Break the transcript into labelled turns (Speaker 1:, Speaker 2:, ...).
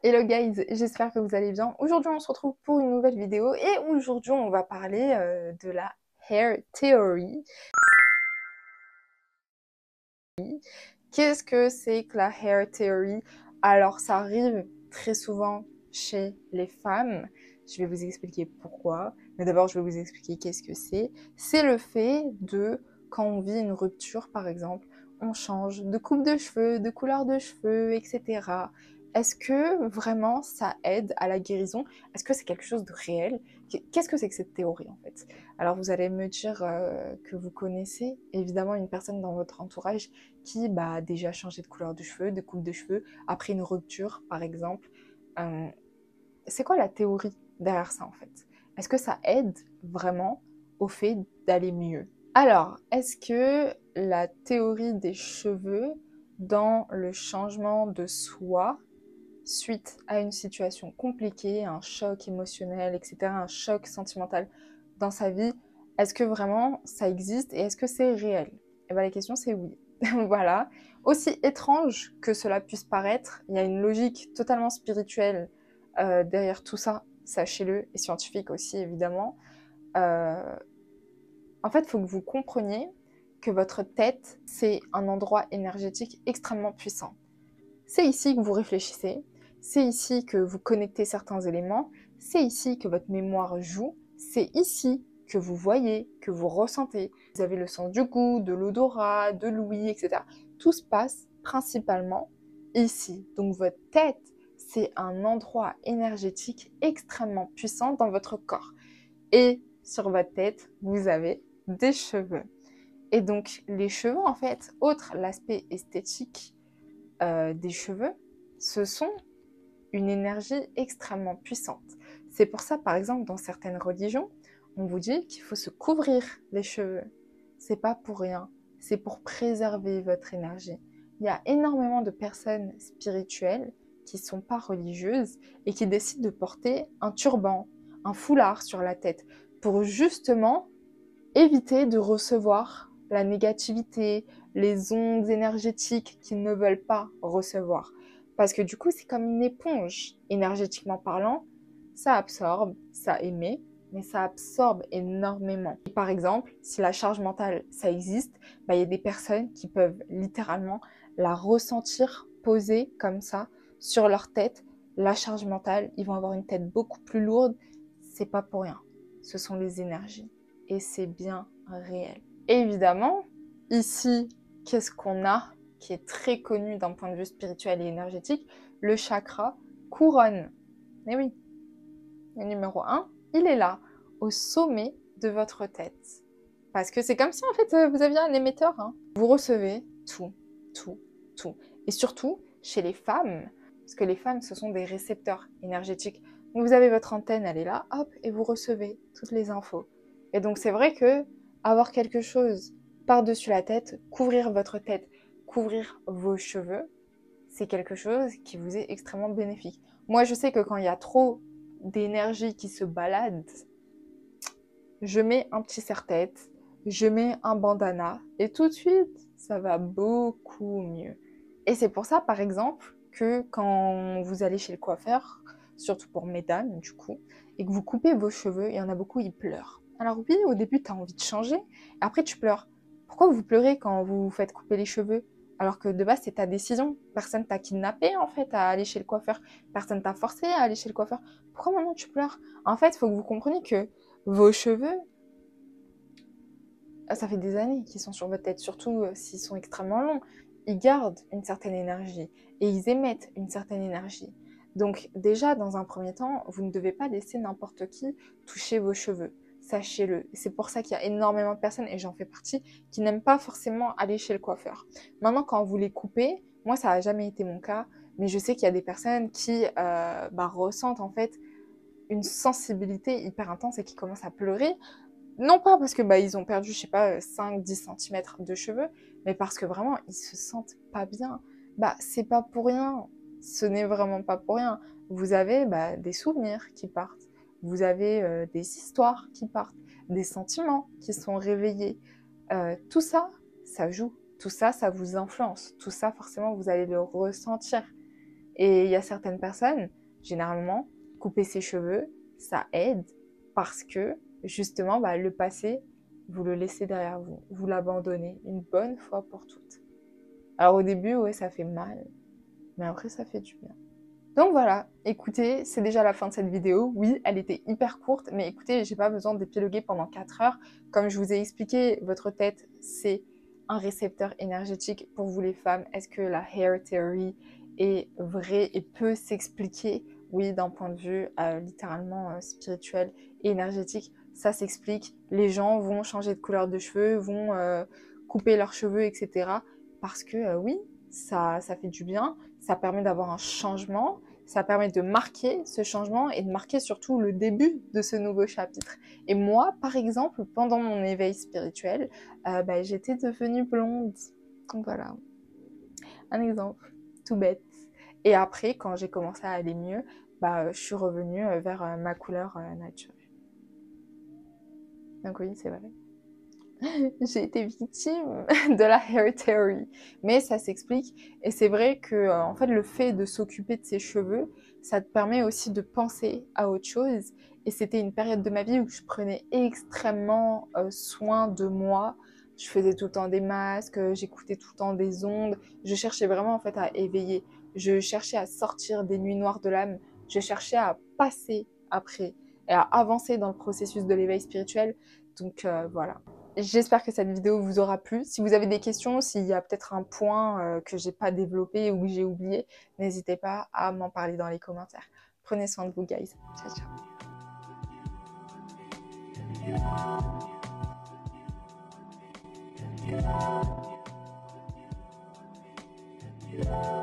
Speaker 1: Hello guys, j'espère que vous allez bien. Aujourd'hui on se retrouve pour une nouvelle vidéo et aujourd'hui on va parler de la hair theory. Qu'est-ce que c'est que la hair theory? Alors ça arrive très souvent chez les femmes. Je vais vous expliquer pourquoi. Mais d'abord je vais vous expliquer qu'est-ce que c'est. C'est le fait de, quand on vit une rupture par exemple, on change de coupe de cheveux, de couleur de cheveux, etc. Est-ce que vraiment ça aide à la guérison? Est-ce que c'est quelque chose de réel? Qu'est-ce que c'est que cette théorie en fait? Alors vous allez me dire que vous connaissez évidemment une personne dans votre entourage qui a déjà changé de couleur de cheveux, de coupe de cheveux, après une rupture par exemple. Euh, c'est quoi la théorie derrière ça en fait? Est-ce que ça aide vraiment au fait d'aller mieux? Alors, est-ce que la théorie des cheveux dans le changement de soi suite à une situation compliquée, un choc émotionnel, etc., un choc sentimental dans sa vie, est-ce que vraiment ça existe et est-ce que c'est réel? Et bien la question c'est oui. Voilà. Aussi étrange que cela puisse paraître, il y a une logique totalement spirituelle derrière tout ça, sachez-le, et scientifique aussi évidemment. Euh, En fait, il faut que vous compreniez que votre tête, c'est un endroit énergétique extrêmement puissant. C'est ici que vous réfléchissez, c'est ici que vous connectez certains éléments, c'est ici que votre mémoire joue, c'est ici que vous voyez, que vous ressentez. Vous avez le sens du goût, de l'odorat, de l'ouïe, etc. Tout se passe principalement ici. Donc votre tête, c'est un endroit énergétique extrêmement puissant dans votre corps. Et sur votre tête, vous avez des cheveux. Et donc les cheveux, en fait, outre l'aspect esthétique, des cheveux, ce sont une énergie extrêmement puissante. C'est pour ça, par exemple, dans certaines religions, on vous dit qu'il faut se couvrir les cheveux. C'est pas pour rien, c'est pour préserver votre énergie. Il y a énormément de personnes spirituelles qui ne sont pas religieuses et qui décident de porter un turban, un foulard sur la tête pour justement éviter de recevoir la négativité, les ondes énergétiques qu'ils ne veulent pas recevoir. Parce que du coup, c'est comme une éponge, énergétiquement parlant, ça absorbe, ça émet, mais ça absorbe énormément. Et par exemple, si la charge mentale, ça existe, il y a des personnes qui peuvent littéralement la ressentir posée comme ça sur leur tête. La charge mentale, ils vont avoir une tête beaucoup plus lourde. C'est pas pour rien. Ce sont les énergies et c'est bien réel. Évidemment, ici, qu'est-ce qu'on a qui est très connu d'un point de vue spirituel et énergétique? Le chakra couronne. Et oui, le numéro 1, il est là, au sommet de votre tête. Parce que c'est comme si en fait vous aviez un émetteur. Hein. Vous recevez tout, tout, tout. Et surtout, chez les femmes, parce que les femmes, ce sont des récepteurs énergétiques. Donc vous avez votre antenne, elle est là, hop, et vous recevez toutes les infos. Et donc c'est vrai que avoir quelque chose par-dessus la tête, couvrir votre tête, couvrir vos cheveux, c'est quelque chose qui vous est extrêmement bénéfique. Moi, je sais que quand il y a trop d'énergie qui se balade, je mets un petit serre-tête, je mets un bandana et tout de suite, ça va beaucoup mieux. Et c'est pour ça, par exemple, que quand vous allez chez le coiffeur, surtout pour mesdames du coup, et que vous coupez vos cheveux, il y en a beaucoup, ils pleurent. Alors oui, au début, tu as envie de changer, et après tu pleures. Pourquoi vous pleurez quand vous vous faites couper les cheveux? Alors que de base, c'est ta décision. Personne t'a kidnappé, en fait, à aller chez le coiffeur. Personne t'a forcé à aller chez le coiffeur. Pourquoi maintenant tu pleures? En fait, il faut que vous compreniez que vos cheveux, ça fait des années qu'ils sont sur votre tête, surtout s'ils sont extrêmement longs. Ils gardent une certaine énergie et ils émettent une certaine énergie. Donc déjà, dans un premier temps, vous ne devez pas laisser n'importe qui toucher vos cheveux. Sachez-le. C'est pour ça qu'il y a énormément de personnes, et j'en fais partie, qui n'aiment pas forcément aller chez le coiffeur. Maintenant, quand vous les coupez, moi, ça n'a jamais été mon cas, mais je sais qu'il y a des personnes qui ressentent en fait une sensibilité hyper intense et qui commencent à pleurer. Non pas parce que ils ont perdu, je sais pas, 5-10 cm de cheveux, mais parce que vraiment, ils se sentent pas bien. C'est pas pour rien. Ce n'est vraiment pas pour rien. Vous avez des souvenirs qui partent. Vous avez des histoires qui partent. Des sentiments qui sont réveillés. Tout ça, ça joue. Tout ça, ça vous influence. Tout ça, forcément, vous allez le ressentir. Et il y a certaines personnes, généralement, couper ses cheveux, ça aide parce que, justement, bah, le passé, vous le laissez derrière vous, vous l'abandonnez une bonne fois pour toutes. Alors au début, ouais, ça fait mal, mais après, ça fait du bien. Donc voilà, écoutez, c'est déjà la fin de cette vidéo. Oui, elle était hyper courte, mais écoutez, j'ai pas besoin d'épiloguer pendant 4 heures. Comme je vous ai expliqué, votre tête, c'est un récepteur énergétique pour vous les femmes. Est-ce que la hair theory est vraie et peut s'expliquer? Oui, d'un point de vue littéralement spirituel et énergétique, ça s'explique. Les gens vont changer de couleur de cheveux, vont couper leurs cheveux, etc. Parce que oui, ça fait du bien, ça permet d'avoir un changement, ça permet de marquer ce changement et de marquer surtout le début de ce nouveau chapitre. Et moi, par exemple, pendant mon éveil spirituel, j'étais devenue blonde. Donc voilà, un exemple, tout bête. Et après, quand j'ai commencé à aller mieux, je suis revenue vers ma couleur naturelle. Donc oui, c'est vrai. J'ai été victime de la hair theory, mais ça s'explique. Et c'est vrai que en fait, le fait de s'occuper de ses cheveux, ça te permet aussi de penser à autre chose. Et c'était une période de ma vie où je prenais extrêmement soin de moi. Je faisais tout le temps des masques, j'écoutais tout le temps des ondes. Je cherchais vraiment en fait à éveiller. Je cherchais à sortir des nuits noires de l'âme. Je cherchais à passer après et à avancer dans le processus de l'éveil spirituel. Donc voilà. J'espère que cette vidéo vous aura plu. Si vous avez des questions, s'il y a peut-être un point que j'ai pas développé ou que j'ai oublié, n'hésitez pas à m'en parler dans les commentaires. Prenez soin de vous, guys. Ciao, ciao.